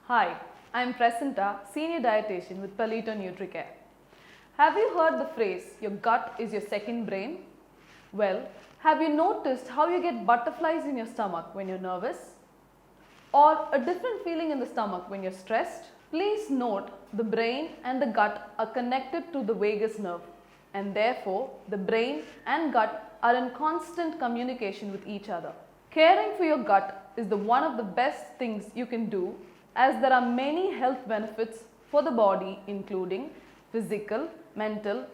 Hi, I'm Presenta, Senior Dietitian with Palito NutriCare. Have you heard the phrase, your gut is your second brain? Well, have you noticed how you get butterflies in your stomach when you're nervous? Or a different feeling in the stomach when you're stressed? Please note, the brain and the gut are connected to the vagus nerve, and therefore the brain and gut are in constant communication with each other. Caring for your gut is one of the best things you can do, as there are many health benefits for the body, including physical, mental,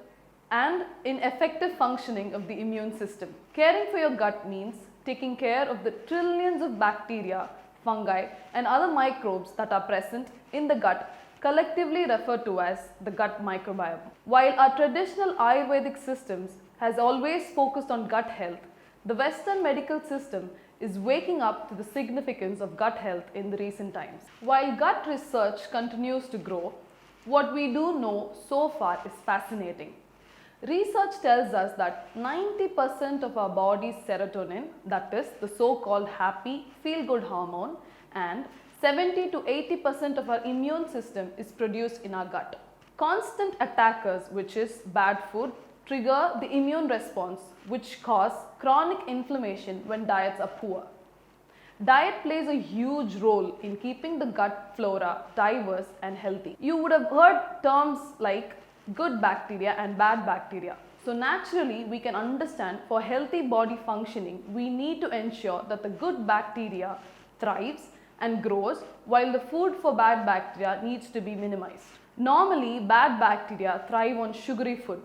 and in effective functioning of the immune system. Caring for your gut means taking care of the trillions of bacteria, fungi, and other microbes that are present in the gut, collectively referred to as the gut microbiome. While our traditional Ayurvedic systems has always focused on gut health, the Western medical system is waking up to the significance of gut health in the recent times. While gut research continues to grow, what we do know so far is fascinating. Research tells us that 90% of our body's serotonin, that is the so-called happy, feel-good hormone, and 70 to 80% of our immune system is produced in our gut. Constant attackers, which is bad food, trigger the immune response, which cause chronic inflammation when diets are poor. Diet plays a huge role in keeping the gut flora diverse and healthy. You would have heard terms like good bacteria and bad bacteria. So naturally, we can understand for healthy body functioning, we need to ensure that the good bacteria thrives and grows, while the food for bad bacteria needs to be minimized. Normally, bad bacteria thrive on sugary food.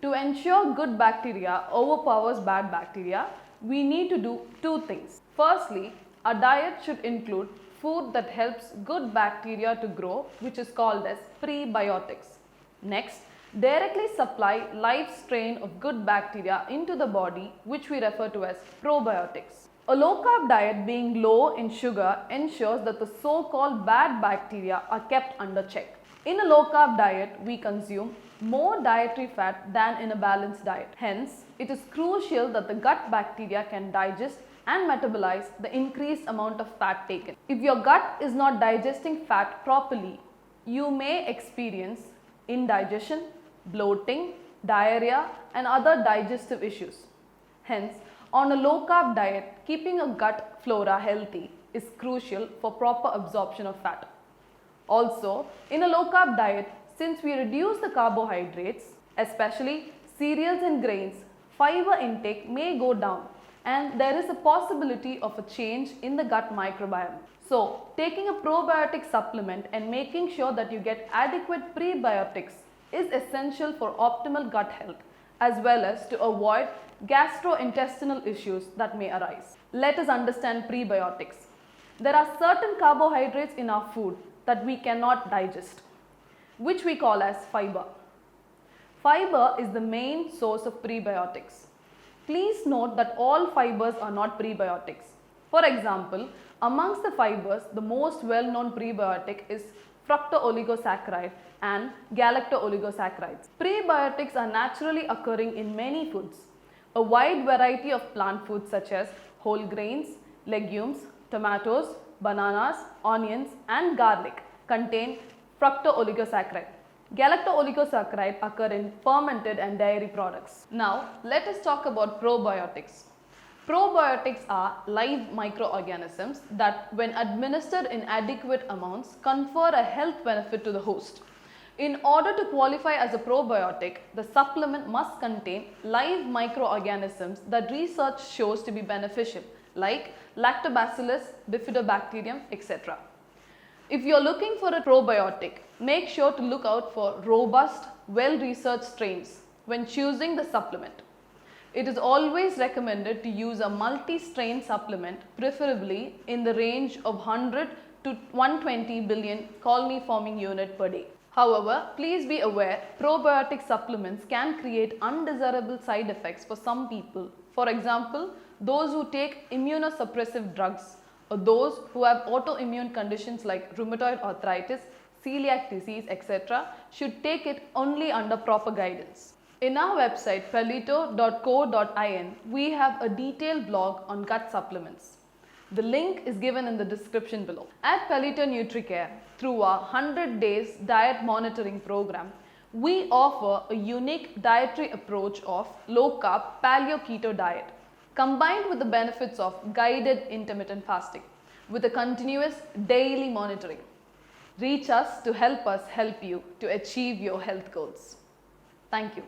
To ensure good bacteria overpowers bad bacteria, we need to do two things. Firstly, our diet should include food that helps good bacteria to grow, which is called as prebiotics. Next, directly supply live strain of good bacteria into the body, which we refer to as probiotics. A low-carb diet being low in sugar ensures that the so-called bad bacteria are kept under check. In a low-carb diet, we consume more dietary fat than in a balanced diet. Hence, it is crucial that the gut bacteria can digest and metabolize the increased amount of fat taken. If your gut is not digesting fat properly, you may experience indigestion, bloating, diarrhea, and other digestive issues. Hence, on a low-carb diet, keeping a gut flora healthy is crucial for proper absorption of fat. Also, in a low-carb diet, since we reduce the carbohydrates, especially cereals and grains, fiber intake may go down, and there is a possibility of a change in the gut microbiome. So, taking a probiotic supplement and making sure that you get adequate prebiotics is essential for optimal gut health, as well as to avoid gastrointestinal issues that may arise. Let us understand prebiotics. There are certain carbohydrates in our food that we cannot digest, which we call as fiber. Fiber is the main source of prebiotics. Please note that all fibers are not prebiotics. For example, amongst the fibers, the most well-known prebiotic is fructooligosaccharides and galactooligosaccharides. Prebiotics are naturally occurring in many foods. A wide variety of plant foods such as whole grains, legumes, tomatoes, bananas, onions, and garlic contain fructooligosaccharides. Galactooligosaccharides occur in fermented and dairy products. Now, let us talk about probiotics. Probiotics are live microorganisms that, when administered in adequate amounts, confer a health benefit to the host. In order to qualify as a probiotic, the supplement must contain live microorganisms that research shows to be beneficial, like Lactobacillus, Bifidobacterium, etc. If you are looking for a probiotic, make sure to look out for robust, well-researched strains when choosing the supplement. It is always recommended to use a multi-strain supplement, preferably in the range of 100 to 120 billion colony forming unit per day. However, please be aware, probiotic supplements can create undesirable side effects for some people. For example, those who take immunosuppressive drugs, or those who have autoimmune conditions like rheumatoid arthritis, celiac disease, etc. should take it only under proper guidance. In our website palito.co.in, we have a detailed blog on gut supplements. The link is given in the description below. At Palliator NutriCare, through our 100 days diet monitoring program, we offer a unique dietary approach of low-carb paleo-keto diet combined with the benefits of guided intermittent fasting with a continuous daily monitoring. Reach us to help you to achieve your health goals. Thank you.